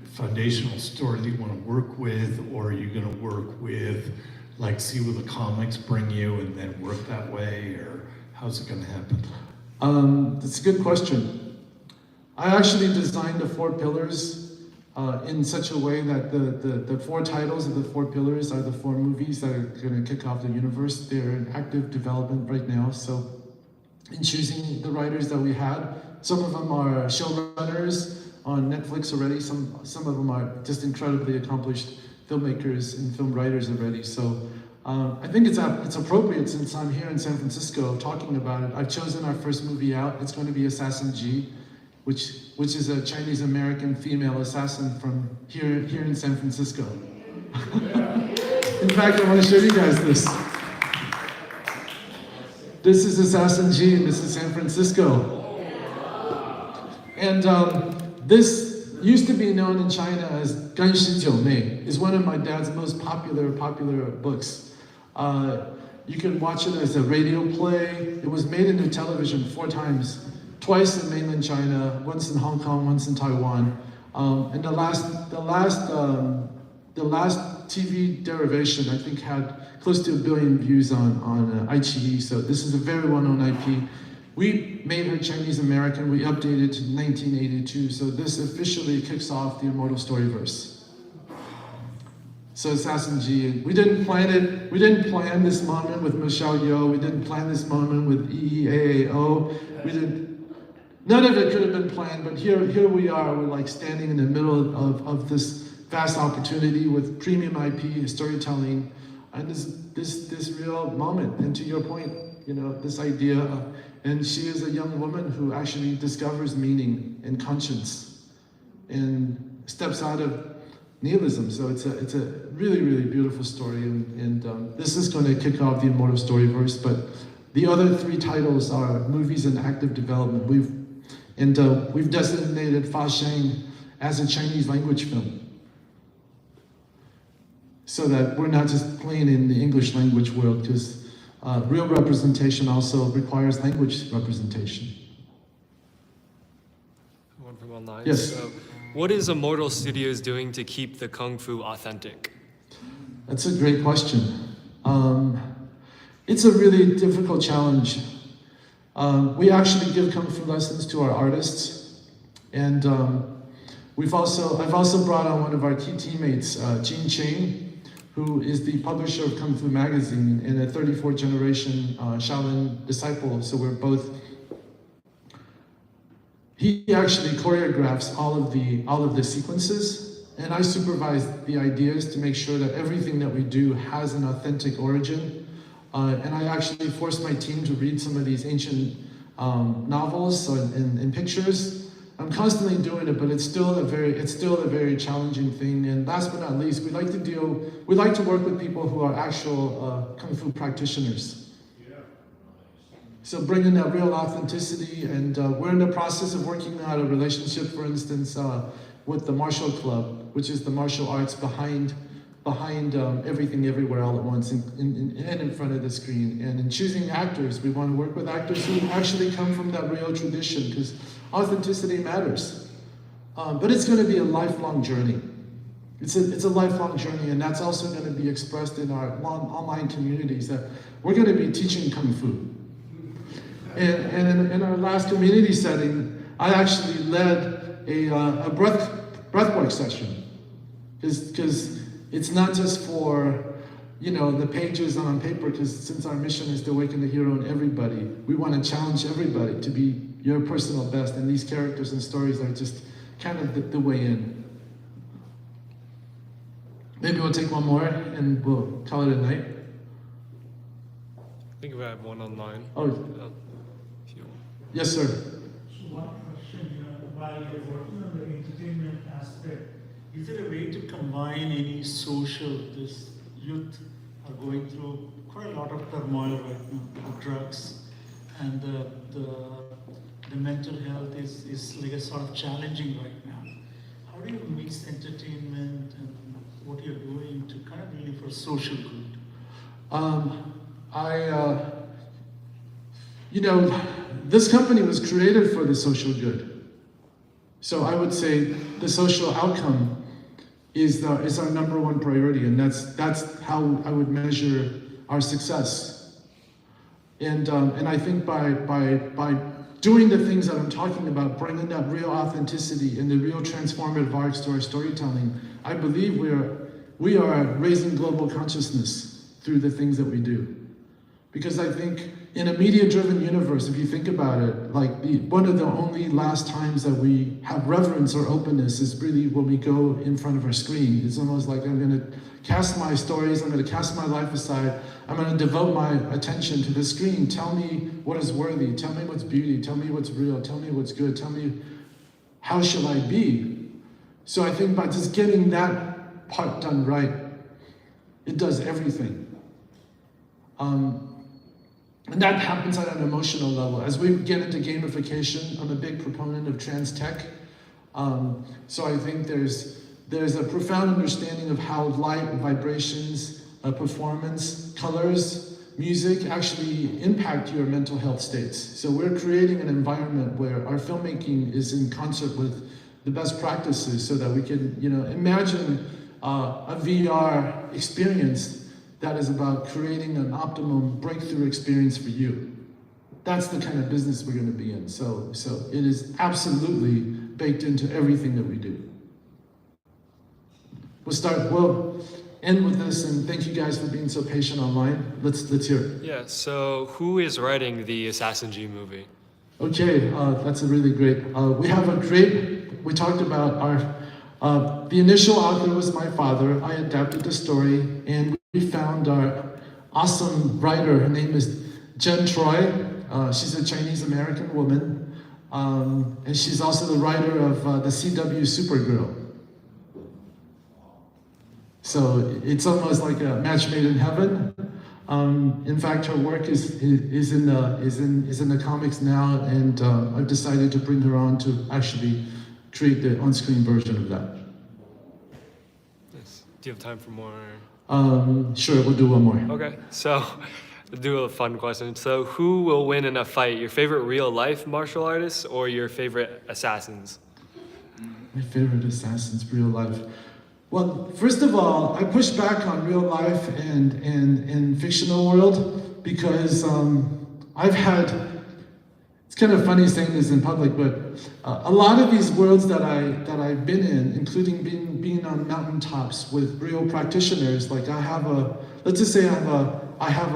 foundational story that you want to work with, or are you going to work with, like, see where the comics bring you and then work that way, or how's it going to happen? That's a good question. I actually designed the 4 pillars in such a way that the 4 titles of the 4 pillars are the 4 movies that are going to kick off the universe. They're in active development right now. So in choosing the writers that we had, some of them are showrunners on Netflix already. Some of them are just incredibly accomplished filmmakers and film writers already. So I think it's appropriate since I'm here in San Francisco talking about it. I've chosen our first movie out. It's going to be Assassin G, which is a Chinese American female assassin from here in San Francisco. In fact, I want to show you guys this. This is Assassin G, and this is San Francisco. And this used to be known in China as 干尸九妹. It's one of my dad's most popular books. You can watch it as a radio play. It was made into television 4 times, twice in mainland China, once in Hong Kong, once in Taiwan. And the last TV derivation, I think, had close to 1 billion views on iQIYI. So this is a very well-known IP. We made her Chinese American. We updated to 1982. So this officially kicks off the Immortal Storyverse. So Assassin G, we didn't plan it. We didn't plan this moment with Michelle Yeoh. We didn't plan this moment with EEAAO. We didn't. None of it could have been planned. But here we are. We're like standing in the middle of this vast opportunity with premium IP, storytelling, and this real moment. And to your point, this idea. And she is a young woman who actually discovers meaning and conscience, and steps out of nihilism. So it's a really, really beautiful story, and this is going to kick off the Immortal Storyverse. But the other 3 titles are movies in active development. We've designated Fa Sheng as a Chinese language film, so that we're not just playing in the English language world, because real representation also requires language representation. One from online. Yes. So, what is Immortal Studios doing to keep the Kung Fu authentic? That's a great question. It's a really difficult challenge. We actually give Kung Fu lessons to our artists, and I've also brought on one of our key teammates, Jin Cheng, who is the publisher of Kung Fu magazine and a 34th generation Shaolin disciple. So we're both. He actually choreographs all of the sequences, and I supervise the ideas to make sure that everything that we do has an authentic origin. And I actually force my team to read some of these ancient novels and pictures. I'm constantly doing it, but it's still a very challenging thing. And last but not least, we like to work with people who are actual Kung Fu practitioners. So bringing that real authenticity, and we're in the process of working out a relationship, for instance, with the Martial Club, which is the martial arts behind Everything Everywhere All at Once, and in front of the screen. And in choosing actors, we want to work with actors who actually come from that real tradition, because authenticity matters. But it's going to be a lifelong journey. It's a lifelong journey, and that's also going to be expressed in our online communities, that we're going to be teaching Kung Fu. And in our last community setting, I actually led a breathwork session, because it's not just for the pages on paper, because since our mission is to awaken the hero in everybody, we want to challenge everybody to be your personal best, and these characters and stories are just kind of the way in. Maybe we'll take one more and we'll call it a night. I think we have one online. Oh, If you want. yes, sir. So one question, while you're working on the entertainment aspect, is there a way to combine any social, this youth are going through quite a lot of turmoil right now, the drugs, and the mental health is like a sort of challenging right now. How do you mix entertainment and what you're doing to kind of really for social good? This company was created for the social good. So I would say the social outcome is our #1 priority, and that's how I would measure our success. And I think by doing the things that I'm talking about, bringing that real authenticity and the real transformative arcs to our storytelling, I believe we are raising global consciousness through the things that we do. Because I think in a media-driven universe, if you think about it, like one of the only last times that we have reverence or openness is really when we go in front of our screen. It's almost like I'm going to cast my stories, I'm going to cast my life aside, I'm going to devote my attention to the screen. Tell me what is worthy, tell me what's beauty, tell me what's real, tell me what's good, tell me how shall I be. So I think by just getting that part done right, it does everything. And that happens at an emotional level. As we get into gamification, I'm a big proponent of trans tech. So I think there's a profound understanding of how light, vibrations, performance, colors, music actually impact your mental health states. So we're creating an environment where our filmmaking is in concert with the best practices so that we can, imagine a VR experience that is about creating an optimum breakthrough experience for you. That's the kind of business we're going to be in. So it is absolutely baked into everything that we do. We'll end with this, and thank you guys for being so patient online. Let's hear it. Yeah, so who is writing the Assassin G movie? Okay, that's a really great, we talked about the initial author was my father. I adapted the story, and we found our awesome writer. Her name is Jen Troy. She's a Chinese-American woman, and she's also the writer of the CW Supergirl. So it's almost like a match made in heaven. In fact, her work is in the comics now, and I've decided to bring her on to actually create the on-screen version of that. Yes. Do you have time for more? Sure, we'll do one more. Okay, so we'll do a fun question. So who will win in a fight? Your favorite real-life martial artists or your favorite assassins? My favorite assassins, real life. Well, first of all, I push back on real life and fictional world because it's kind of funny saying this in public, but a lot of these worlds that I've been in, including being on mountaintops with real practitioners, like I have a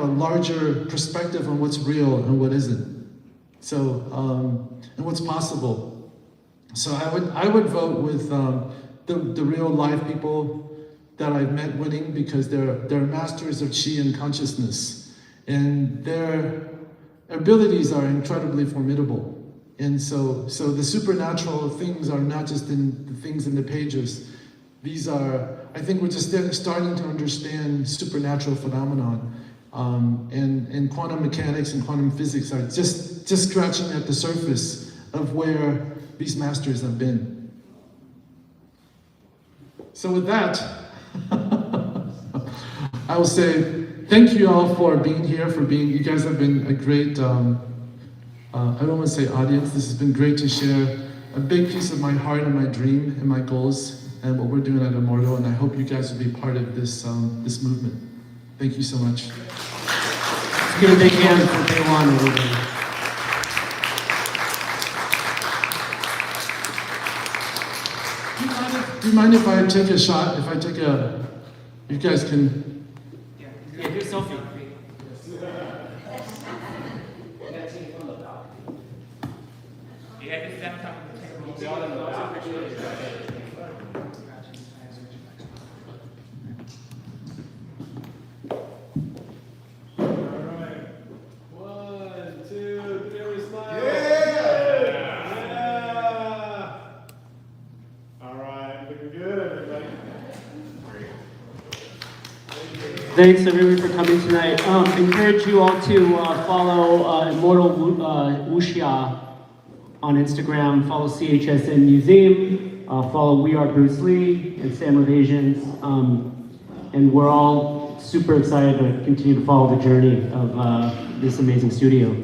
larger perspective on what's real and what isn't. So and what's possible. So I would vote with the real life people that I've met winning because they're masters of chi and consciousness, and their abilities are incredibly formidable. And so the supernatural things are not just in the things in the pages. These are, I think we're just starting to understand supernatural phenomenon. And quantum mechanics and quantum physics are just scratching at the surface of where these masters have been. So with that, I will say thank you all for being here, you guys have been a great, I don't want to say audience, this has been great to share a big piece of my heart and my dream and my goals and what we're doing at Immortal, and I hope you guys will be part of this movement. Thank you so much. Let's give a big hand for Taiwan, everybody. Do you mind if I take a shot? You guys can. Yeah, do a selfie. Thanks everybody for coming tonight. Encourage you all to follow Immortal Wuxia on Instagram, follow CHSN Museum, follow We Are Bruce Lee and Stand With Asians, and we're all super excited to continue to follow the journey of this amazing studio.